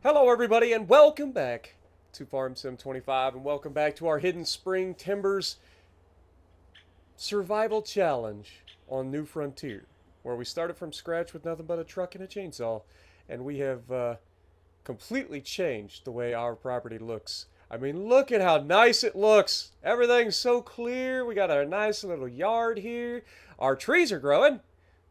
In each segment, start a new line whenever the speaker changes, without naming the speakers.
Hello everybody and welcome back to Farm Sim 25 and welcome back to our Hidden Spring Timbers Survival Challenge on New Frontier, where we started from scratch with nothing but a truck and a chainsaw, and we have completely changed the way our property looks. I mean, look at how nice it looks. Everything's so clear. We got a nice little yard here. Our trees are growing.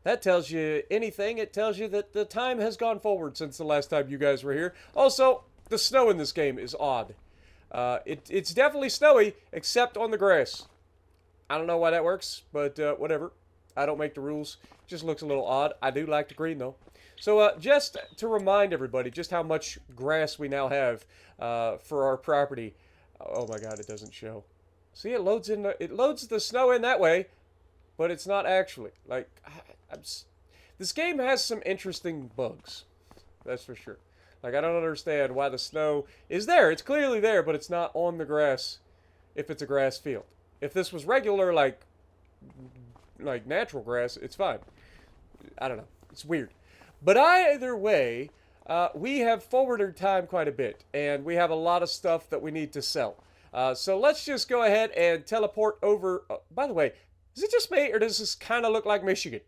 That tells you anything. It tells you that the time has gone forward since the last time you guys were here. Also, the snow in this game is odd. It's definitely snowy, except on the grass. I don't know why that works, but whatever. I don't make the rules. It just looks a little odd. I do like the green, though. So just to remind everybody just how much grass we now have for our property. Oh my god, it doesn't show. See, it loads the snow in that way, but it's not actually. Like, this game has some interesting bugs. That's for sure. Like, I don't understand why the snow is there. It's clearly there, but it's not on the grass if it's a grass field. If this was regular, like natural grass, it's fine. I don't know. It's weird. But either way, we have forwarded time quite a bit, and we have a lot of stuff that we need to sell. So let's just go ahead and teleport over. By the way, is it just me, or does this kind of look like Michigan?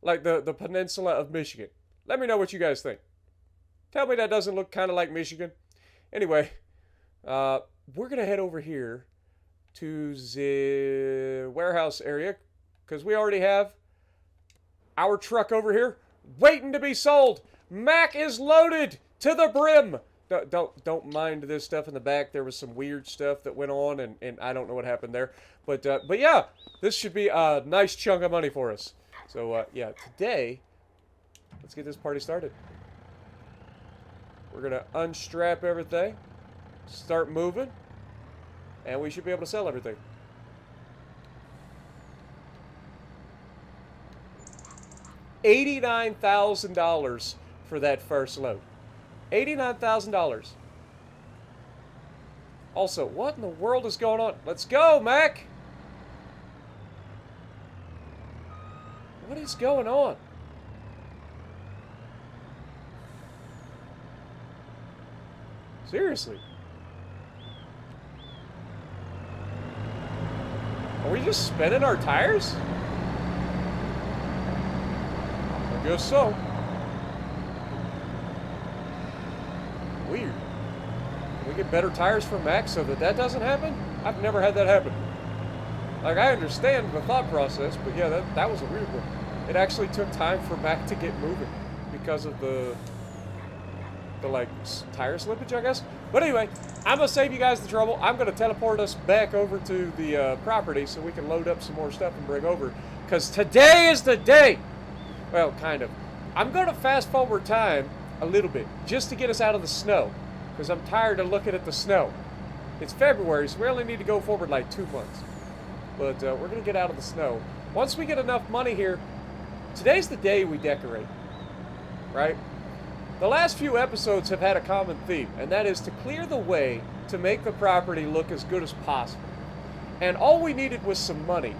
Like the peninsula of Michigan. Let me know what you guys think. Tell me that doesn't look kind of like Michigan. Anyway, we're going to head over here to the warehouse area, because we already have our truck over here waiting to be sold. Mac is loaded to the brim. Don't mind this stuff in the back. There was some weird stuff that went on, and I don't know what happened there. But yeah, this should be a nice chunk of money for us. So yeah, today, let's get this party started. We're going to unstrap everything, start moving, and we should be able to sell everything. $89,000 for that first load. $89,000. Also, what in the world is going on? Let's go, Mac! What is going on? Seriously. Are we just spinning our tires? I guess so. Weird. Can we get better tires from Max so that doesn't happen? I've never had that happen. Like, I understand the thought process, but yeah, that was a weird one. It actually took time for Mac to get moving because of the like tire slippage, I guess. But anyway, I'm gonna save you guys the trouble. I'm gonna teleport us back over to the property so we can load up some more stuff and bring over, because today is the day. Well, kind of. I'm gonna fast forward time a little bit just to get us out of the snow, because I'm tired of looking at the snow. It's February, so we only need to go forward like 2 months. But we're gonna get out of the snow. Once we get enough money here, today's the day we decorate, right? The last few episodes have had a common theme, and that is to clear the way to make the property look as good as possible. And all we needed was some money.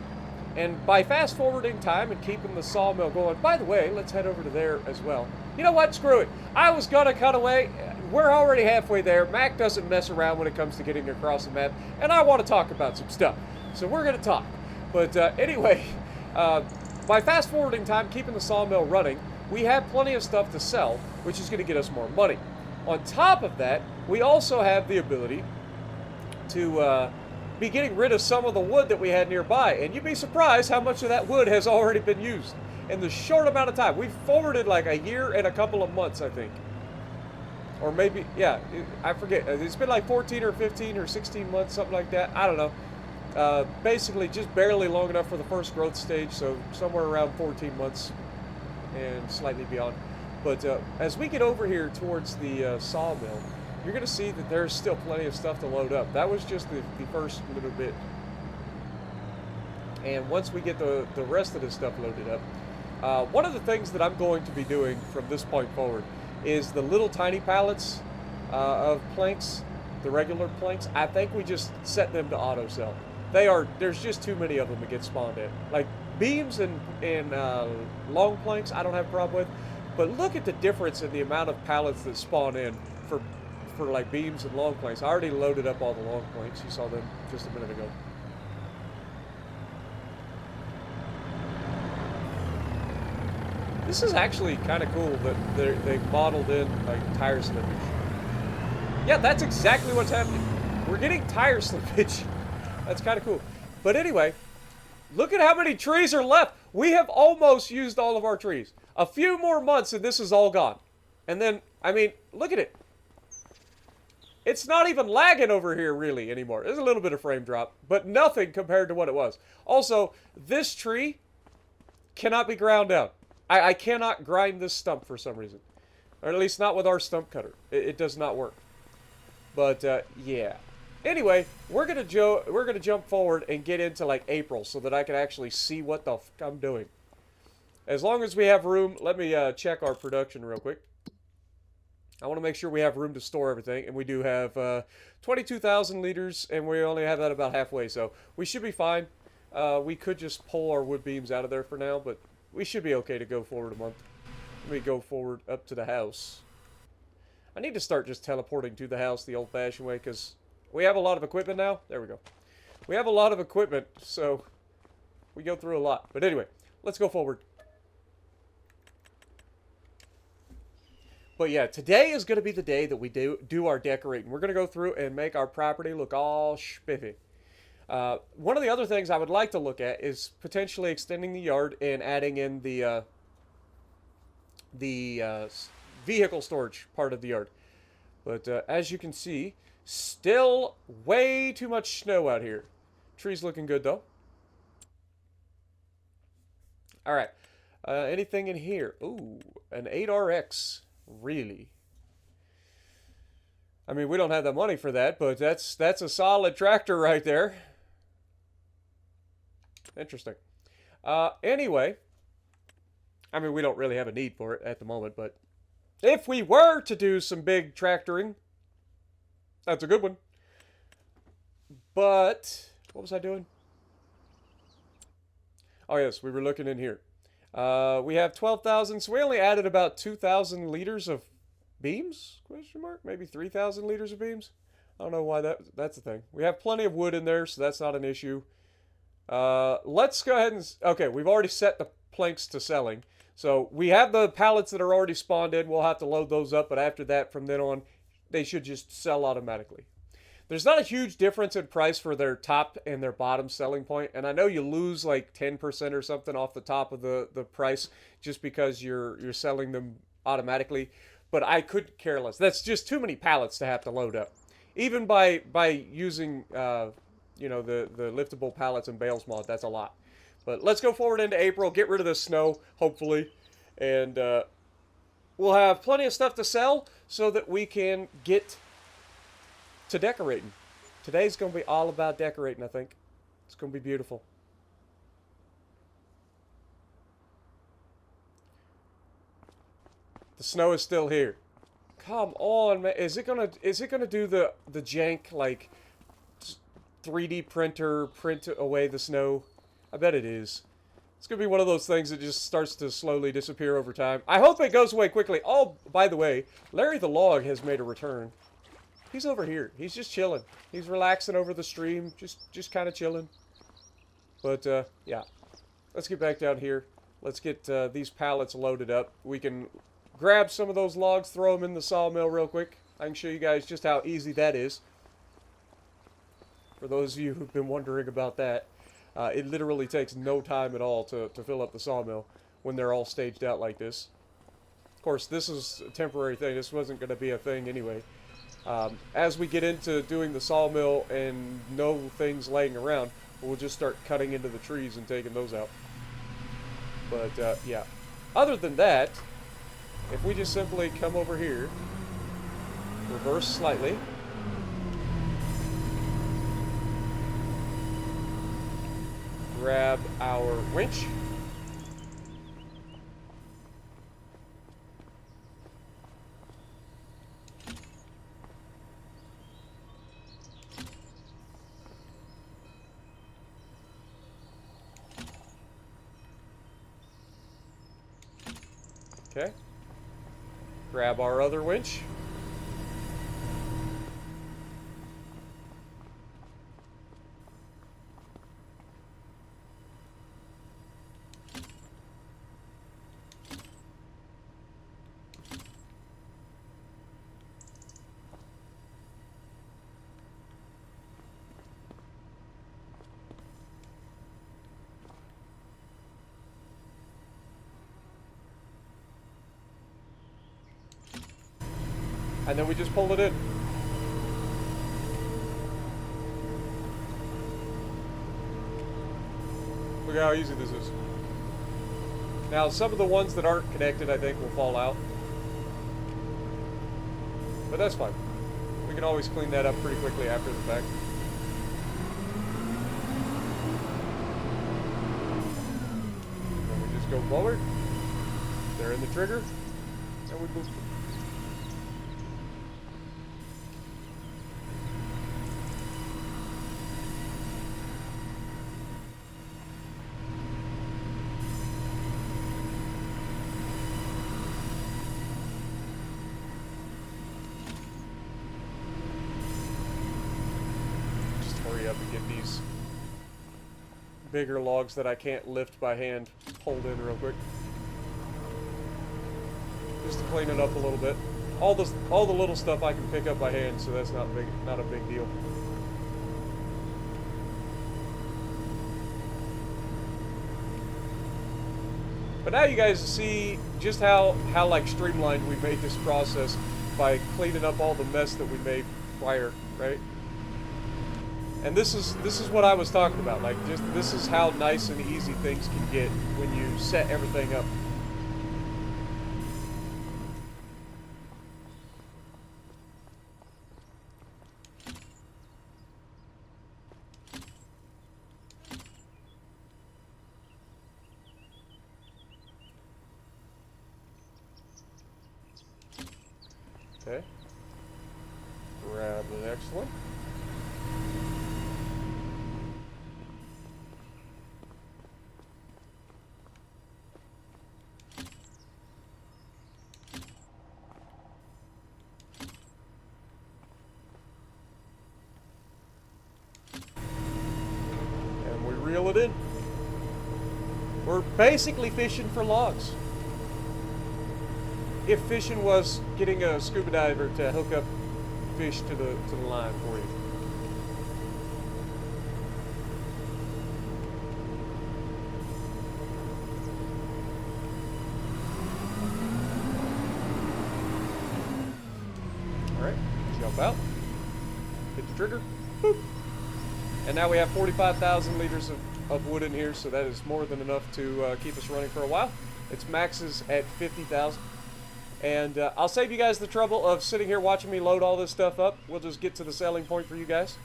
And by fast forwarding time and keeping the sawmill going, by the way, let's head over to there as well. You know what? Screw it. I was gonna cut away. We're already halfway there. Mac doesn't mess around when it comes to getting across the map, and I want to talk about some stuff. So we're gonna talk. But anyway, by fast forwarding time, keeping the sawmill running, we have plenty of stuff to sell, which is going to get us more money. On top of that, we also have the ability to be getting rid of some of the wood that we had nearby. And you'd be surprised how much of that wood has already been used in the short amount of time. We've forwarded like a year and a couple of months, I think. Or maybe, yeah, I forget. It's been like 14 or 15 or 16 months, something like that. I don't know. Basically, just barely long enough for the first growth stage, so somewhere around 14 months and slightly beyond. But as we get over here towards the sawmill, you're going to see that there's still plenty of stuff to load up. That was just the first little bit. And once we get the rest of this stuff loaded up, one of the things that I'm going to be doing from this point forward is the little tiny pallets of planks, the regular planks. I think we just set them to auto sell. There's just too many of them to get spawned in. Like, beams and long planks I don't have a problem with, But look at the difference in the amount of pallets that spawn in for like beams and long planks. I already loaded up all the long planks. You saw them just a minute ago. This is actually kind of cool that they modeled in like tire slippage. Yeah, that's exactly what's happening. We're getting tire slippage. That's kind of cool. But anyway, look at how many trees are left. We have almost used all of our trees. A few more months and this is all gone. And then, I mean, look at it. It's not even lagging over here really anymore. There's a little bit of frame drop, but nothing compared to what it was. Also, this tree cannot be ground down. I cannot grind this stump for some reason. Or at least not with our stump cutter. It does not work. But, yeah. Anyway, we're gonna jump forward and get into, like, April so that I can actually see what the fuck I'm doing. As long as we have room, let me check our production real quick. I want to make sure we have room to store everything, and we do have 22,000 liters, and we only have that about halfway, so we should be fine. We could just pull our wood beams out of there for now, but we should be okay to go forward a month. Let me go forward up to the house. I need to start just teleporting to the house the old-fashioned way, because we have a lot of equipment now. There we go. We have a lot of equipment, so we go through a lot. But anyway, let's go forward. But yeah, today is going to be the day that we do our decorating. We're going to go through and make our property look all spiffy. One of the other things I would like to look at is potentially extending the yard and adding in the vehicle storage part of the yard. But as you can see, still way too much snow out here. Tree's looking good though. All right. Anything in here? Ooh, an 8RX. Really? I mean, we don't have the money for that, but that's a solid tractor right there. Interesting. Anyway, I mean, we don't really have a need for it at the moment, but if we were to do some big tractoring, that's a good one. But what was I doing? Oh yes, we were looking in here. We have 12,000, so we only added about 2,000 liters of beams? Question mark? Maybe 3,000 liters of beams? I don't know why that's the thing. We have plenty of wood in there, so that's not an issue. Let's go ahead and... Okay, we've already set the planks to selling. So we have the pallets that are already spawned in. We'll have to load those up, but after that, from then on, they should just sell automatically. There's not a huge difference in price for their top and their bottom selling point, and I know you lose like 10% or something off the top of the price just because you're selling them automatically, but I couldn't care less. That's just too many pallets to have to load up. Even by using you know, the liftable pallets and bales mod, that's a lot. But let's go forward into April, get rid of the snow, hopefully, and we'll have plenty of stuff to sell so that we can get to decorating. Today's going to be all about decorating, I think. It's going to be beautiful. The snow is still here. Come on, man. Is it gonna do the jank like 3D printer print away the snow? I bet it is. It's gonna be one of those things that just starts to slowly disappear over time. I hope it goes away quickly. Oh, by the way, Larry the Log has made a return. He's over here. He's just chilling. He's relaxing over the stream. Just kind of chilling. But, yeah. Let's get back down here. Let's get these pallets loaded up. We can grab some of those logs, throw them in the sawmill real quick. I can show you guys just how easy that is. For those of you who've been wondering about that. It literally takes no time at all to fill up the sawmill when they're all staged out like this. Of course, this is a temporary thing. This wasn't going to be a thing anyway. As we get into doing the sawmill and no things laying around, we'll just start cutting into the trees and taking those out. But, yeah. Other than that, if we just simply come over here, reverse slightly, grab our winch, okay, Grab our other winch. And then we just pull it in. Look at how easy this is. Now, some of the ones that aren't connected, I think, will fall out. But that's fine. We can always clean that up pretty quickly after the fact. Then we just go forward. They're in the trigger. And we boost them. Up and get these bigger logs that I can't lift by hand pulled in real quick, just to clean it up a little bit. All the little stuff I can pick up by hand, so that's not a big deal. But now you guys see just how like streamlined we made this process by cleaning up all the mess that we made prior, right? And this is what I was talking about. Like, just this is how nice and easy things can get when you set everything up. Okay. Grab the next one. Reel it in. We're basically fishing for logs. If fishing was getting a scuba diver to hook up fish to the line for you. All right, jump out, hit the trigger, boop. And now we have 45,000 liters of wood in here, so that is more than enough to keep us running for a while. Its maxes at 50,000. And I'll save you guys the trouble of sitting here watching me load all this stuff up. We'll just get to the selling point for you guys.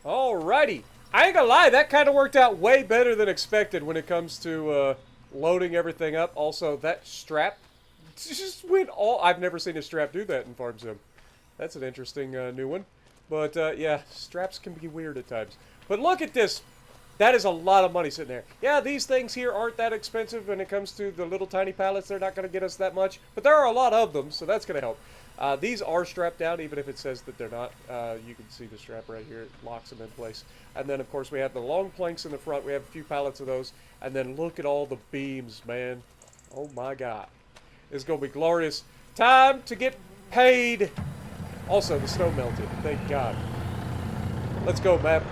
Alrighty. I ain't gonna lie, that kind of worked out way better than expected when it comes to loading everything up. Also, that strap just went all... I've never seen a strap do that in Farm Sim. That's an interesting new one. But, yeah, straps can be weird at times. But look at this. That is a lot of money sitting there. Yeah, these things here aren't that expensive when it comes to the little tiny pallets. They're not going to get us that much. But there are a lot of them, so that's going to help. These are strapped down, even if it says that they're not. You can see the strap right here. It locks them in place. And then, of course, we have the long planks in the front. We have a few pallets of those. And then look at all the beams, man. Oh, my God. It's going to be glorious. Time to get paid. Also, the snow melted. Thank God. Let's go, Mac.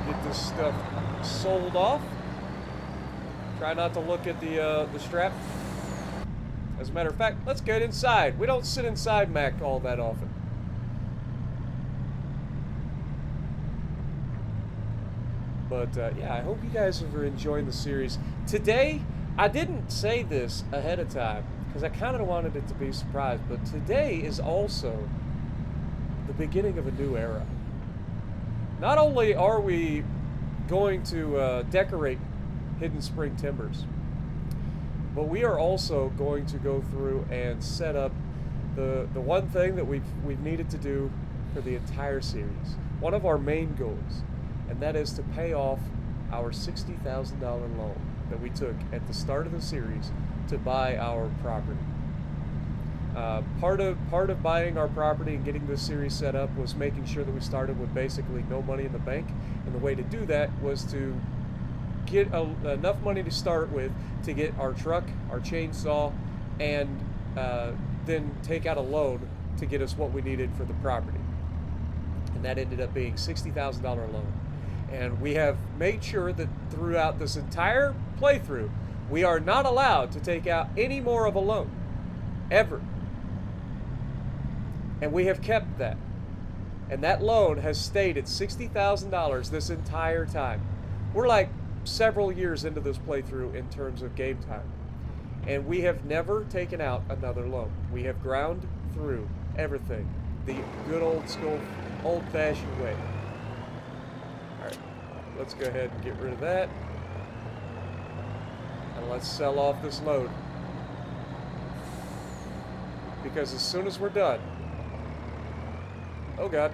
Get this stuff sold off. Try not to look at the strap. As a matter of fact, let's get inside. We don't sit inside Mac all that often. But, yeah, I hope you guys are enjoying the series. Today... I didn't say this ahead of time because I kind of wanted it to be a surprise, but today is also the beginning of a new era. Not only are we going to decorate Hidden Spring Timbers, but we are also going to go through and set up the one thing that we've needed to do for the entire series. One of our main goals, and that is to pay off our $60,000 loan that we took at the start of the series to buy our property. Part of buying our property and getting this series set up was making sure that we started with basically no money in the bank, and the way to do that was to get enough money to start with to get our truck, our chainsaw, and then take out a loan to get us what we needed for the property. And that ended up being $60,000 loan. And we have made sure that throughout this entire playthrough, we are not allowed to take out any more of a loan, ever. And we have kept that. And that loan has stayed at $60,000 this entire time. We're like several years into this playthrough in terms of game time. And we have never taken out another loan. We have ground through everything the good old school, old-fashioned way. Alright, let's go ahead and get rid of that. And let's sell off this load. Because as soon as we're done... Oh god.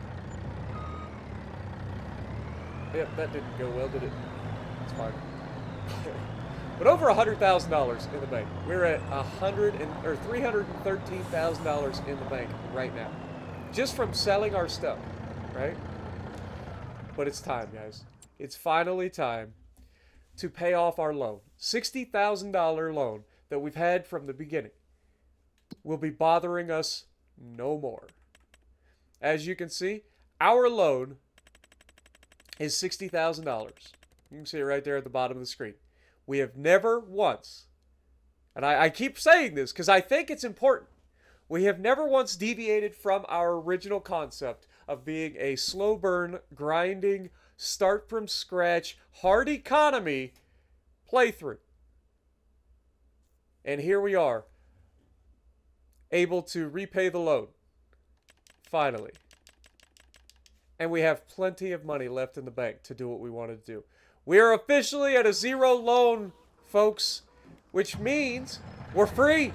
Yep, that didn't go well, did it? It's fine. But over $100,000 in the bank. We're at $313,000 in the bank right now, just from selling our stuff, right? But it's time, guys. It's finally time to pay off our loan. $60,000 loan that we've had from the beginning will be bothering us no more. As you can see, our loan is $60,000. You can see it right there at the bottom of the screen. We have never once, and I keep saying this because I think it's important, we have never once deviated from our original concept of being a slow burn, grinding, start from scratch, hard economy playthrough. And here we are, able to repay the loan, finally. And we have plenty of money left in the bank to do what we wanted to do. We are officially at a zero loan, folks, which means we're free.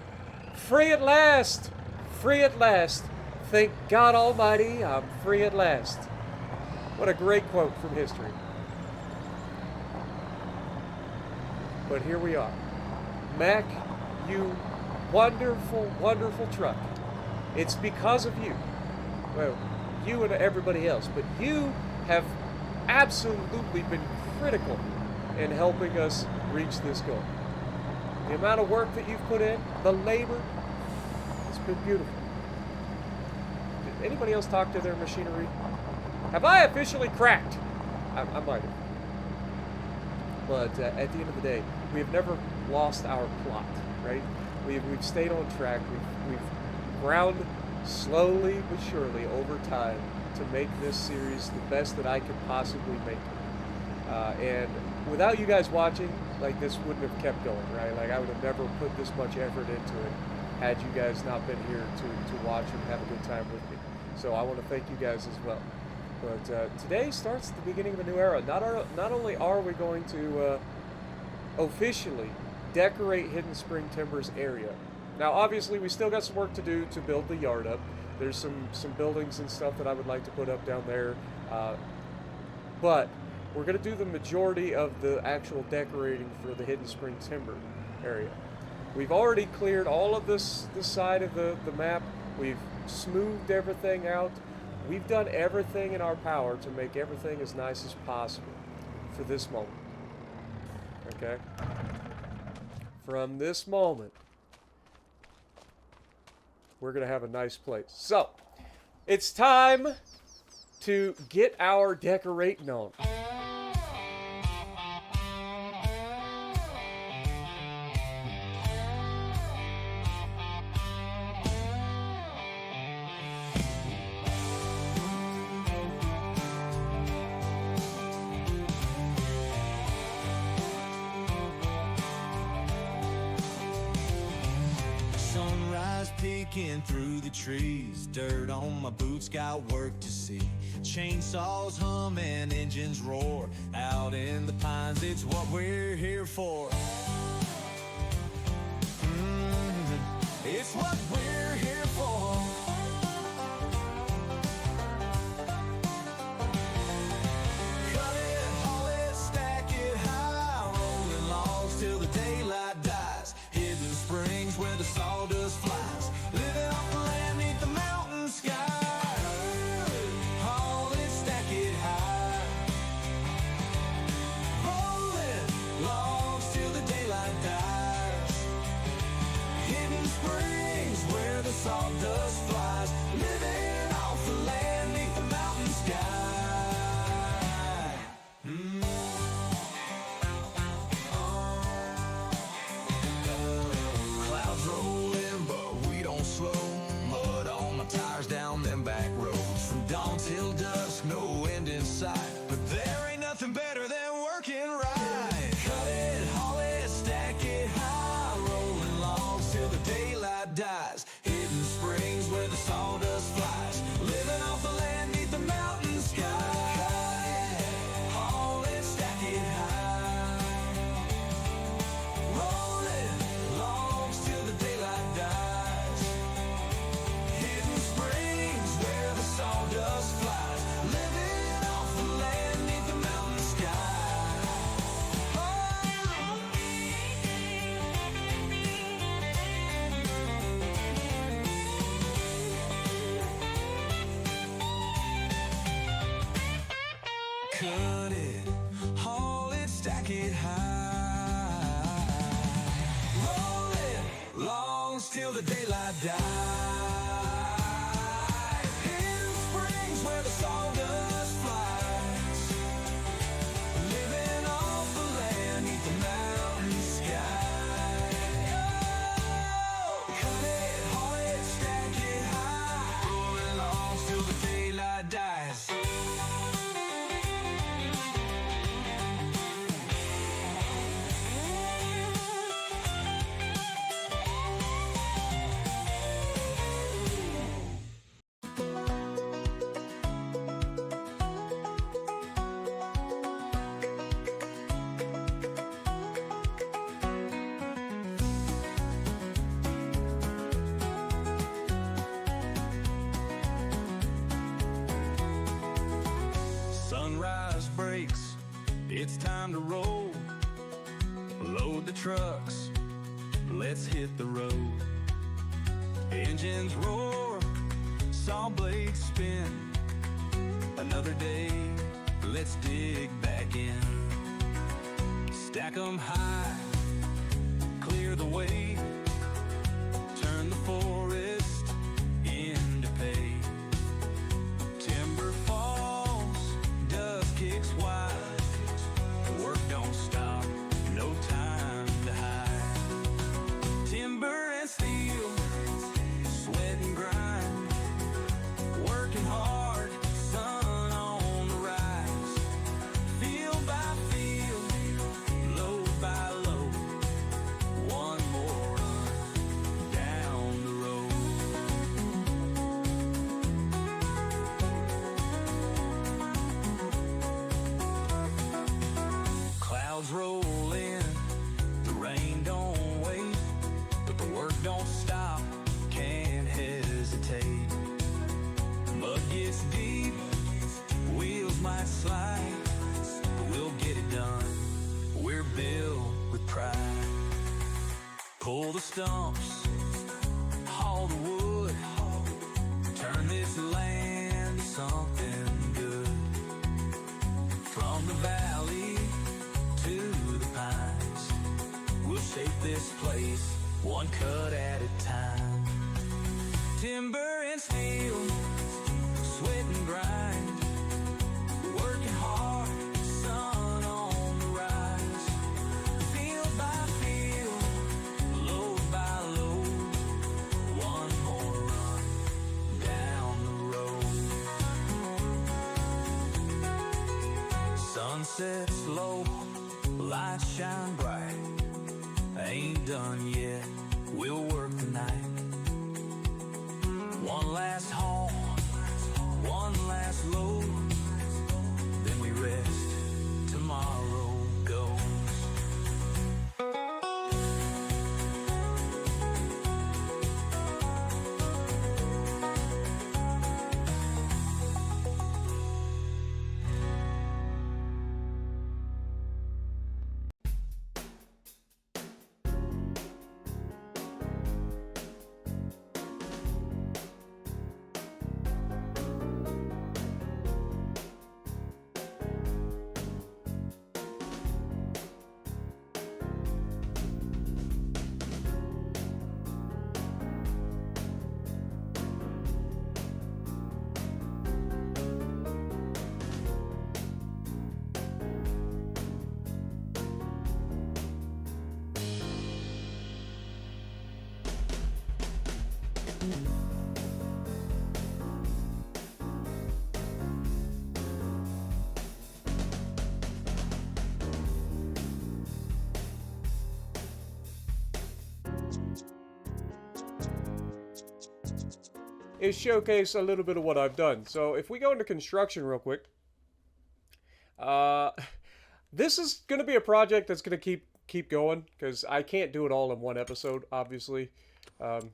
Free at last. Free at last. Thank God Almighty, I'm free at last. What a great quote from history. But here we are. Mac, you wonderful, wonderful truck. It's because of you. Well, you and everybody else, but you have absolutely been critical in helping us reach this goal. The amount of work that you've put in, the labor, it's been beautiful. Did anybody else talk to their machinery? Have I officially cracked? I might have. But at the end of the day, we have never lost our plot, right? We've stayed on track. We've ground slowly but surely over time to make this series the best that I could possibly make it. And without you guys watching, like, this wouldn't have kept going, right? Like, I would have never put this much effort into it had you guys not been here to watch and have a good time with me. So I want to thank you guys as well. But today starts the beginning of a new era. Not only are we going to officially decorate Hidden Spring Timbers area. Now, obviously, we still got some work to do to build the yard up. There's some buildings and stuff that I would like to put up down there. But we're going to do the majority of the actual decorating for the Hidden Spring Timber area. We've already cleared all of this side of the map. We've smoothed everything out. We've done everything in our power to make everything as nice as possible for this moment. Okay? From this moment, we're going to have a nice place. So, it's time to get our decorating on.
Peeking through the trees, dirt on my boots, got work to see. Chainsaws humming, engines roar, out in the pines, it's what we're here for. It's what we're here for. Cut it, haul it, stack it daylight dies. Hidden springs where the sawdust flies, living off the land neath the mountain sky. Clouds roll in, but we don't slow. Mud on my tires down them back roads. From dawn till dusk, no end in sight. But there ain't nothing better than working right. Cut it, haul it, stack it high. Rolling logs till the daylight dies. Hidden springs where the sawdust flies. Living off the land neath the mountain sky. Haul it, stack it high. Rolling logs till the daylight dies. Hidden springs where the sawdust flies. Living off the land neath the mountain sky. Cut it, haul it, stack it high. Roll it, longs till the daylight dies. Hidden springs where the sawdust flies. Living off the land neath the mountain sky. Cut it, haul it, stack it high. Rolling longs till the daylight dies. Sunrise breaks, it's time to roll. Load the trucks, let's hit the road. Engines roar, saw blades spin. Another day, let's dig back in. Stack 'em high, clear the way. Turn the forest into pay. Timber falls, dust kicks wide. Work don't stop, no time to hide. Timber and steel, sweat and grind. Working hard, sun on the rise. Field by field, load by load. One more run down the road. Clouds roll in, the rain don't wait, but the work don't stop, can't hesitate. Mud gets deep, wheels might slide, but we'll get it done, we're built with pride. Pull the stumps, haul the wood, turn this land to something good. From the valley to the pines, we'll shape this place one cut at a time. Timber and steel, sweat and grind. Working hard, sun on the rise. Field by field, load by load. One more run down the road. Sun sets low, lights shine bright. Ain't done yet, we'll work the night. One last haul, one last load, then we rest, tomorrow goes.
is showcase a little bit of what I've done. So if we go into construction real quick, uh, this is going to be a project that's going to keep going because I can't do it all in one episode, obviously. Um,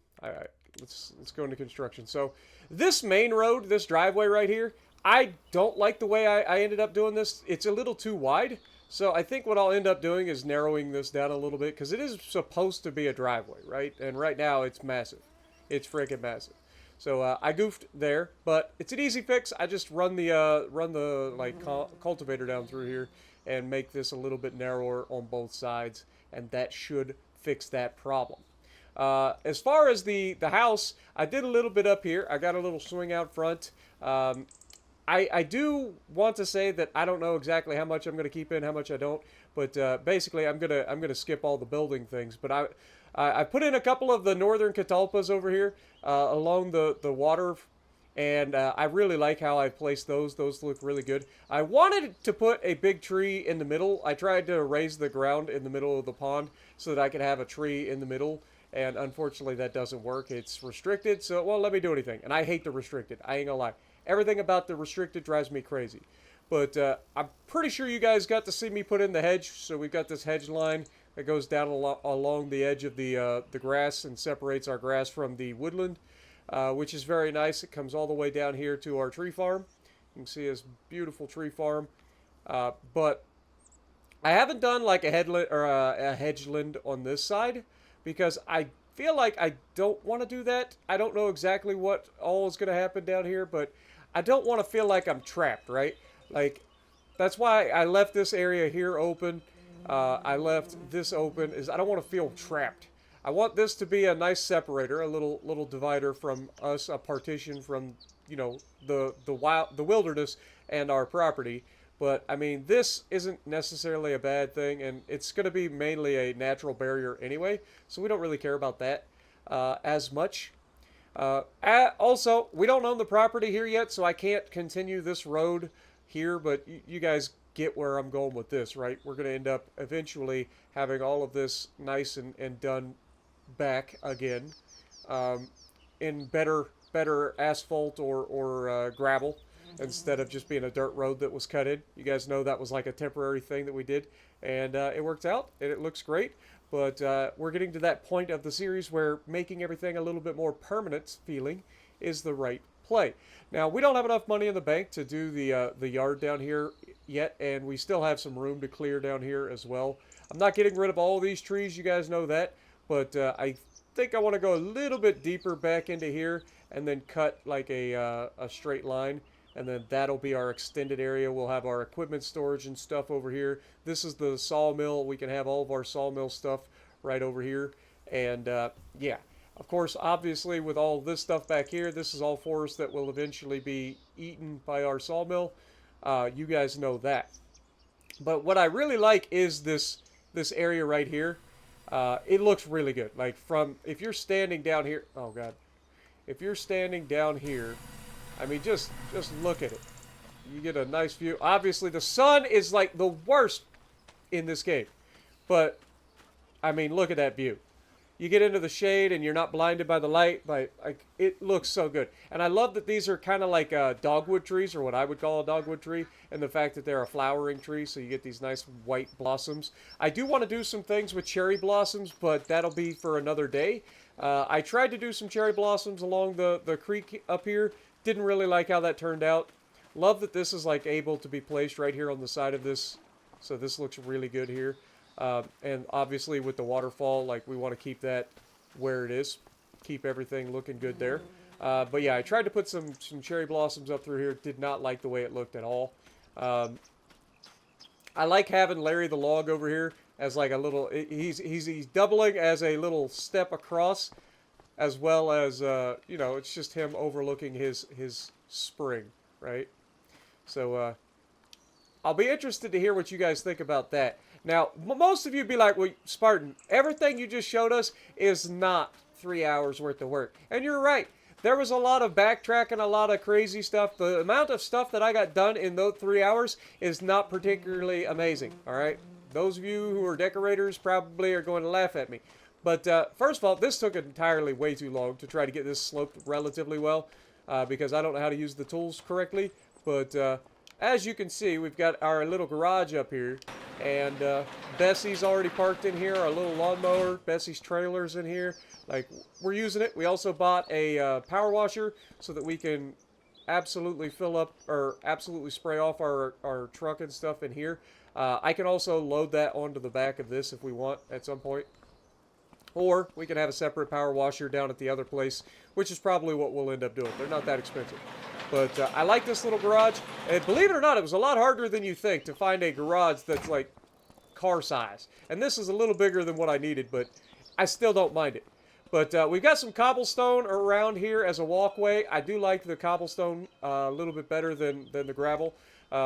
let's go into construction. So this main road, this driveway right here, I don't like the way I ended up doing this. It's a little too wide. So I think what I'll end up doing is narrowing this down a little bit because it is supposed to be a driveway, right? And right now it's massive. It's freaking massive. So I goofed there, but it's an easy fix. I just run the like cultivator down through here and make this a little bit narrower on both sides, and that should fix that problem. As far as the house, I did a little bit up here. I got a little swing out front. I do want to say that I don't know exactly how much I'm going to keep in, how much I don't. But basically, I'm gonna skip all the building things. But I put in a couple of the northern catalpas over here along the water. And I really like how I placed those. Those look really good. I wanted to put a big tree in the middle. I tried to raise the ground in the middle of the pond so that I could have a tree in the middle. And unfortunately, that doesn't work. It's restricted, so it won't let me do anything. And I hate the restricted. I ain't gonna lie. Everything about the restricted drives me crazy. But I'm pretty sure you guys got to see me put in the hedge. So we've got this hedge line that goes down along the edge of the grass and separates our grass from the woodland. Which is very nice. It comes all the way down here to our tree farm. You can see this beautiful tree farm. But I haven't done like a headland or a hedgeland on this side because I feel like I don't want to do that. I don't know exactly what all is going to happen down here, but I don't want to feel like I'm trapped, right? Like, that's why I left this area here open. I left this open is I don't want to feel trapped. I want this to be a nice separator, a little divider from us, a partition from, you know, the wilderness and our property. But I mean, this isn't necessarily a bad thing, and it's going to be mainly a natural barrier anyway, so we don't really care about that as much. Also, we don't own the property here yet, so I can't continue this road here, but you guys get where I'm going with this, right? We're going to end up eventually having all of this nice and done back again in better asphalt or gravel instead of just being a dirt road that was cut in. You guys know that was like a temporary thing that we did, and it worked out and it looks great. But we're getting to that point of the series where making everything a little bit more permanent feeling is the right play. Now, we don't have enough money in the bank to do the yard down here yet, and we still have some room to clear down here as well. I'm not getting rid of all these trees, you guys know that. But I think I want to go a little bit deeper back into here and then cut like a straight line. And then that'll be our extended area. We'll have our equipment storage and stuff over here. This is the sawmill. We can have all of our sawmill stuff right over here. And yeah, of course, obviously with all this stuff back here, this is all forest that will eventually be eaten by our sawmill. You guys know that. But what I really like is this area right here. It looks really good. Like if you're standing down here, oh God, if you're standing down here, I mean, just look at it. You get a nice view. Obviously, the sun is like the worst in this game, but I mean, look at that view. You get into the shade and you're not blinded by the light, but like it looks so good. And I love that these are kind of like dogwood trees, or what I would call a dogwood tree, and the fact that they're a flowering tree, so you get these nice white blossoms. I do want to do some things with cherry blossoms, but that'll be for another day. I tried to do some cherry blossoms along the creek up here. Didn't really like how that turned out. Love that this is like able to be placed right here on the side of this, so this looks really good here. And obviously with the waterfall, like we want to keep that where it is. Keep everything looking good there. But yeah, I tried to put some cherry blossoms up through here. Did not like the way it looked at all. I like having Larry the log over here as like a little, he's doubling as a little step across, as well as, you know, it's just him overlooking his spring, right? So I'll be interested to hear what you guys think about that. Now, most of you be like, well, Spartan, everything you just showed us is not 3 hours worth of work. And you're right. There was a lot of backtracking, a lot of crazy stuff. The amount of stuff that I got done in those 3 hours is not particularly amazing, all right? Those of you who are decorators probably are going to laugh at me. But first of all, this took entirely way too long to try to get this sloped relatively well because I don't know how to use the tools correctly. But as you can see, we've got our little garage up here. And Bessie's already parked in here, our little lawnmower. Bessie's trailer's in here. Like, we're using it. We also bought a power washer so that we can absolutely fill up or absolutely spray off our truck and stuff in here. I can also load that onto the back of this if we want at some point. Or we can have a separate power washer down at the other place, which is probably what we'll end up doing. They're not that expensive. But I like this little garage. And believe it or not, it was a lot harder than you think to find a garage that's like car size. And this is a little bigger than what I needed, but I still don't mind it. But we've got some cobblestone around here as a walkway. I do like the cobblestone a little bit better than the gravel.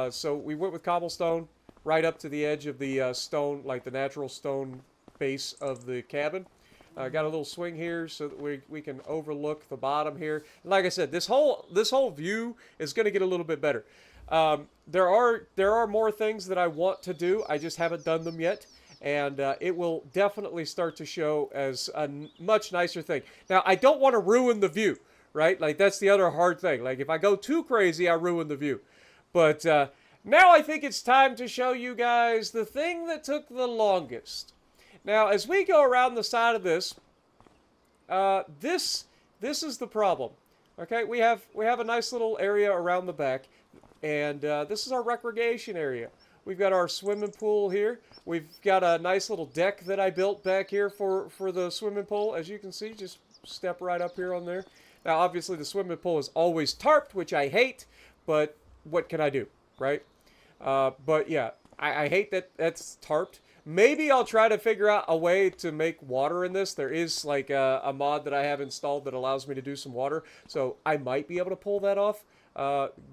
So we went with cobblestone right up to the edge of the stone, like the natural stone base of the cabin. Got a little swing here so that we can overlook the bottom here. And like I said, this whole view is going to get a little bit better. There are more things that I want to do. I just haven't done them yet. And it will definitely start to show as a much nicer thing. Now, I don't want to ruin the view, right? Like, that's the other hard thing. Like, if I go too crazy, I ruin the view. But now I think it's time to show you guys the thing that took the longest. Now, as we go around the side of this, this is the problem. Okay, we have a nice little area around the back, and this is our recreation area. We've got our swimming pool here. We've got a nice little deck that I built back here for the swimming pool. As you can see, just step right up here on there. Now, obviously, the swimming pool is always tarped, which I hate, but what can I do, right? But yeah, I hate that that's tarped. Maybe I'll try to figure out a way to make water in this. There is like a mod that I have installed that allows me to do some water. So I might be able to pull that off.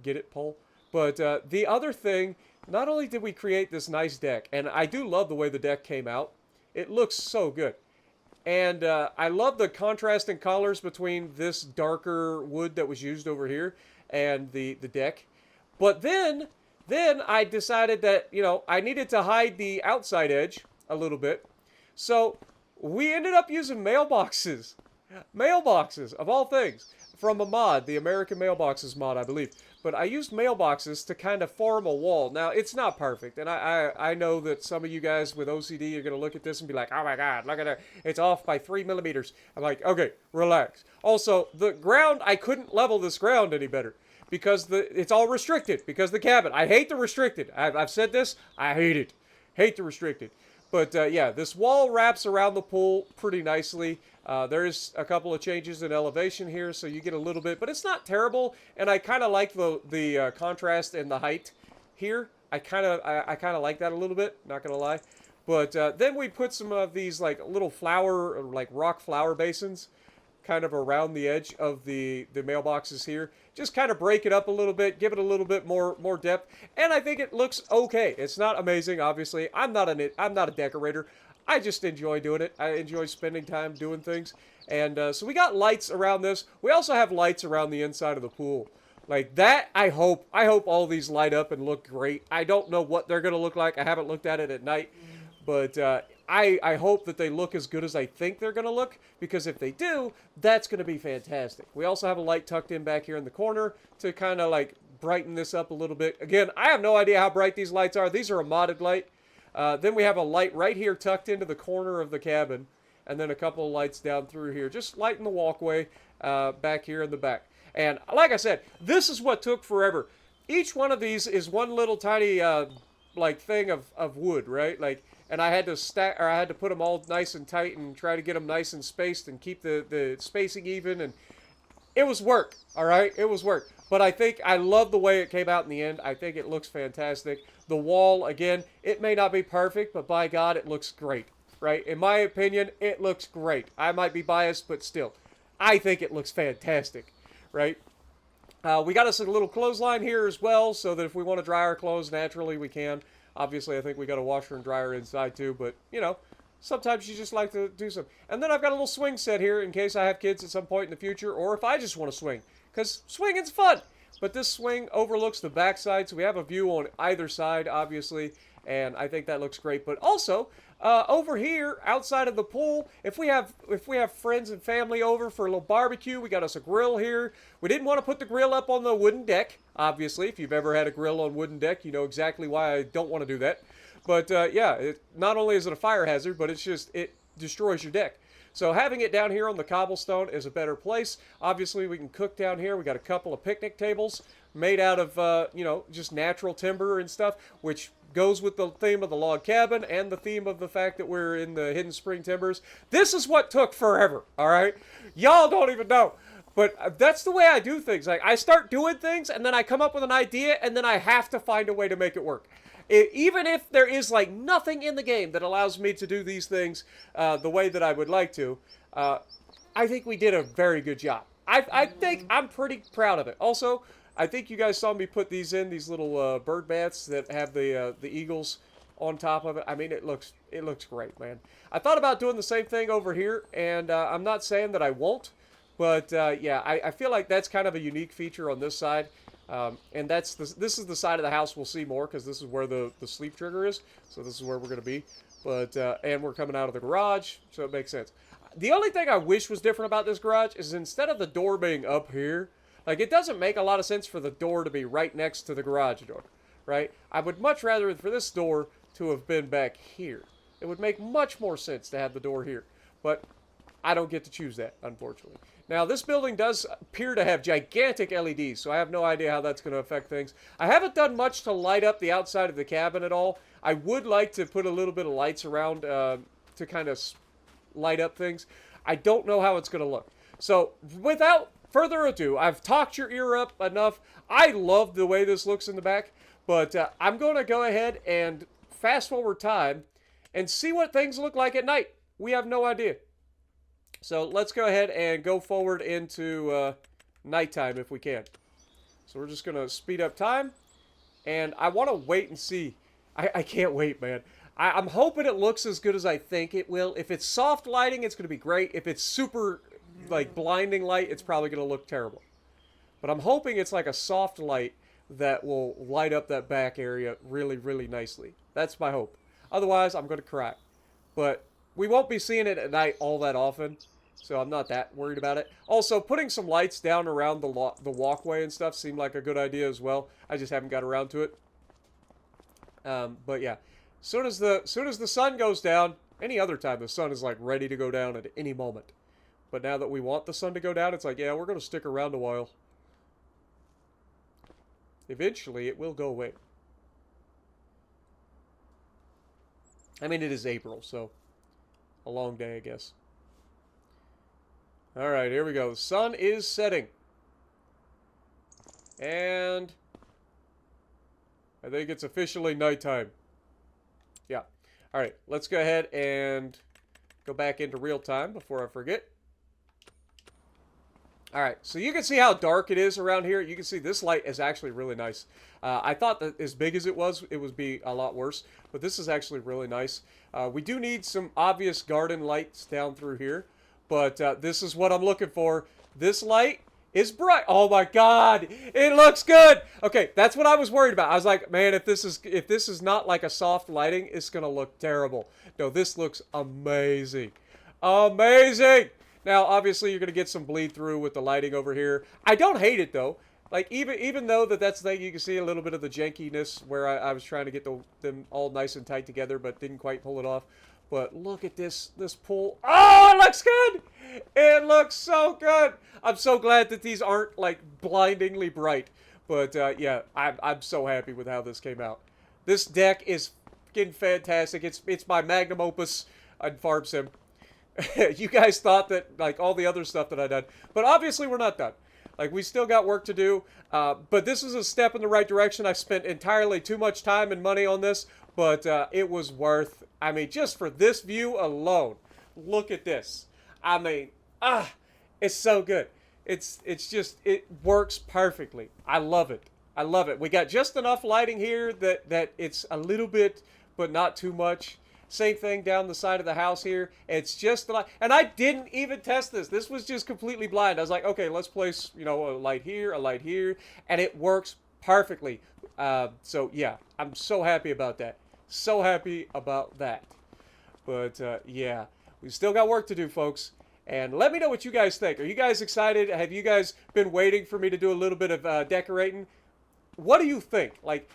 Get it, pull? But the other thing, not only did we create this nice deck, and I do love the way the deck came out. It looks so good. And I love the contrasting colors between this darker wood that was used over here and the deck. But then I decided that, you know, I needed to hide the outside edge a little bit. So we ended up using mailboxes. Mailboxes, of all things. From a mod, the American Mailboxes mod, I believe. But I used mailboxes to kind of form a wall. Now, it's not perfect. And I know that some of you guys with OCD are going to look at this and be like, oh my God, look at it. It's off by 3 millimeters. I'm like, okay, relax. Also, the ground, I couldn't level this ground any better. Because it's all restricted. Because the cabin. I hate the restricted. I've said this. I hate it. Hate the restricted. But yeah, this wall wraps around the pool pretty nicely. There's a couple of changes in elevation here, so you get a little bit. But it's not terrible. And I kind of like the contrast and the height here. I kind of like that a little bit. Not going to lie. But then we put some of these like little flower, like rock flower basins kind of around the edge of the mailboxes here. Just kind of break it up a little bit, give it a little bit more depth, and I think it looks okay. It's not amazing, obviously. I'm not a decorator. I just enjoy doing it. I enjoy spending time doing things. And so we got lights around this. We also have lights around the inside of the pool. Like that, I hope all these light up and look great. I don't know what they're going to look like. I haven't looked at it at night. But I hope that they look as good as I think they're going to look, because if they do, that's going to be fantastic. We also have a light tucked in back here in the corner to kind of like brighten this up a little bit. Again, I have no idea how bright these lights are. These are a modded light. Then we have a light right here tucked into the corner of the cabin, and then a couple of lights down through here, just lighting the walkway back here in the back. And like I said, this is what took forever. Each one of these is one little tiny like thing of wood, right? Like, and I had to stack, or I had to put them all nice and tight and try to get them nice and spaced and keep the spacing even. And it was work, all right? It was work. But I think I love the way it came out in the end. I think it looks fantastic. The wall, again, it may not be perfect, but by God, it looks great, right? In my opinion, it looks great. I might be biased, but still, I think it looks fantastic, right? We got us a little clothesline here as well, so that if we want to dry our clothes naturally, we can. Obviously, I think we got a washer and dryer inside too, but, you know, sometimes you just like to do some. And then I've got a little swing set here in case I have kids at some point in the future, or if I just want to swing, because swinging's fun. But this swing overlooks the backside, so we have a view on either side, obviously, and I think that looks great. But also, Over here, outside of the pool, if we have friends and family over for a little barbecue, we got us a grill here. We didn't want to put the grill up on the wooden deck. Obviously, if you've ever had a grill on wooden deck, you know exactly why I don't want to do that. But yeah, not only is it a fire hazard, but it destroys your deck. So having it down here on the cobblestone is a better place. Obviously, we can cook down here. We got a couple of picnic tables made out of, just natural timber and stuff, which goes with the theme of the log cabin and the theme of the fact that we're in the Hidden Spring Timbers. This is what took forever, all right? Y'all don't even know. But that's the way I do things. Like, I start doing things, and then I come up with an idea, and then I have to find a way to make it work. Even if there is like nothing in the game that allows me to do these things the way that I would like to, I think we did a very good job. I think I'm pretty proud of it. Also, I think you guys saw me put these little bird baths that have the eagles on top of it. I mean, it looks great, man. I thought about doing the same thing over here, and I'm not saying that I won't, but yeah, I feel like that's kind of a unique feature on this side. And this is the side of the house we'll see more, because this is where the sleep trigger is. So this is where we're going to be. But and we're coming out of the garage, so it makes sense. The only thing I wish was different about this garage is instead of the door being up here, like, it doesn't make a lot of sense for the door to be right next to the garage door, right? I would much rather for this door to have been back here. It would make much more sense to have the door here. But I don't get to choose that, unfortunately. Now, this building does appear to have gigantic LEDs, so I have no idea how that's going to affect things. I haven't done much to light up the outside of the cabin at all. I would like to put a little bit of lights around to kind of light up things. I don't know how it's going to look. So, without further ado, I've talked your ear up enough. I love the way this looks in the back, but I'm going to go ahead and fast forward time and see what things look like at night. We have no idea. So let's go ahead and go forward into nighttime if we can. So we're just going to speed up time. And I want to wait and see. I can't wait, man. I'm hoping it looks as good as I think it will. If it's soft lighting, it's going to be great. If it's super, like, blinding light, it's probably going to look terrible. But I'm hoping it's like a soft light that will light up that back area really, really nicely. That's my hope. Otherwise, I'm going to cry. But we won't be seeing it at night all that often, so I'm not that worried about it. Also, putting some lights down around the walkway and stuff seemed like a good idea as well. I just haven't got around to it. But yeah, soon as the sun goes down, any other time the sun is like ready to go down at any moment. But now that we want the sun to go down, it's like, yeah, we're going to stick around a while. Eventually, it will go away. I mean, it is April, so a long day, I guess. All right, here we go. The sun is setting. And I think it's officially nighttime. Yeah. All right, let's go ahead and go back into real time before I forget. All right, so you can see how dark it is around here. You can see this light is actually really nice. I thought that as big as it would be a lot worse, but this is actually really nice. We do need some obvious garden lights down through here, but this is what I'm looking for. This light is bright. Oh my God, it looks good. Okay, that's what I was worried about. I was like, man, if this is not like a soft lighting, it's gonna look terrible. No, this looks amazing, amazing. Now, obviously, you're going to get some bleed through with the lighting over here. I don't hate it, though. Like, even though that's the thing, you can see a little bit of the jankiness where I was trying to get them all nice and tight together, but didn't quite pull it off. But look at this pool. Oh, it looks good! It looks so good! I'm so glad that these aren't, like, blindingly bright. But, yeah, I'm so happy with how this came out. This deck is fucking fantastic. It's my magnum opus on Farm Sim. You guys thought that, like, all the other stuff that I done. But obviously we're not done. Like, we still got work to do. But this is a step in the right direction. I spent entirely too much time and money on this. But it was worth, I mean, just for this view alone. Look at this. I mean, it's so good. It's just, it works perfectly. I love it. I love it. We got just enough lighting here that it's a little bit, but not too much. Same thing down the side of the house here. It's just the light. And I didn't even test this. This was just completely blind. I was like, okay, let's place, a light here, and it works perfectly. So, yeah, I'm so happy about that. So happy about that. But yeah, we still got work to do, folks. And let me know what you guys think. Are you guys excited? Have you guys been waiting for me to do a little bit of decorating? What do you think? Like,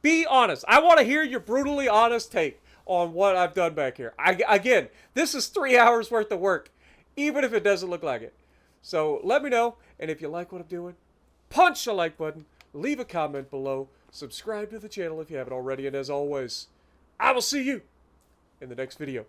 be honest. I want to hear your brutally honest take on what I've done back here. Again, this is 3 hours worth of work, even if it doesn't look like it. So let me know. And if you like what I'm doing, punch the like button, leave a comment below, subscribe to the channel if you haven't already. And as always, I will see you in the next video.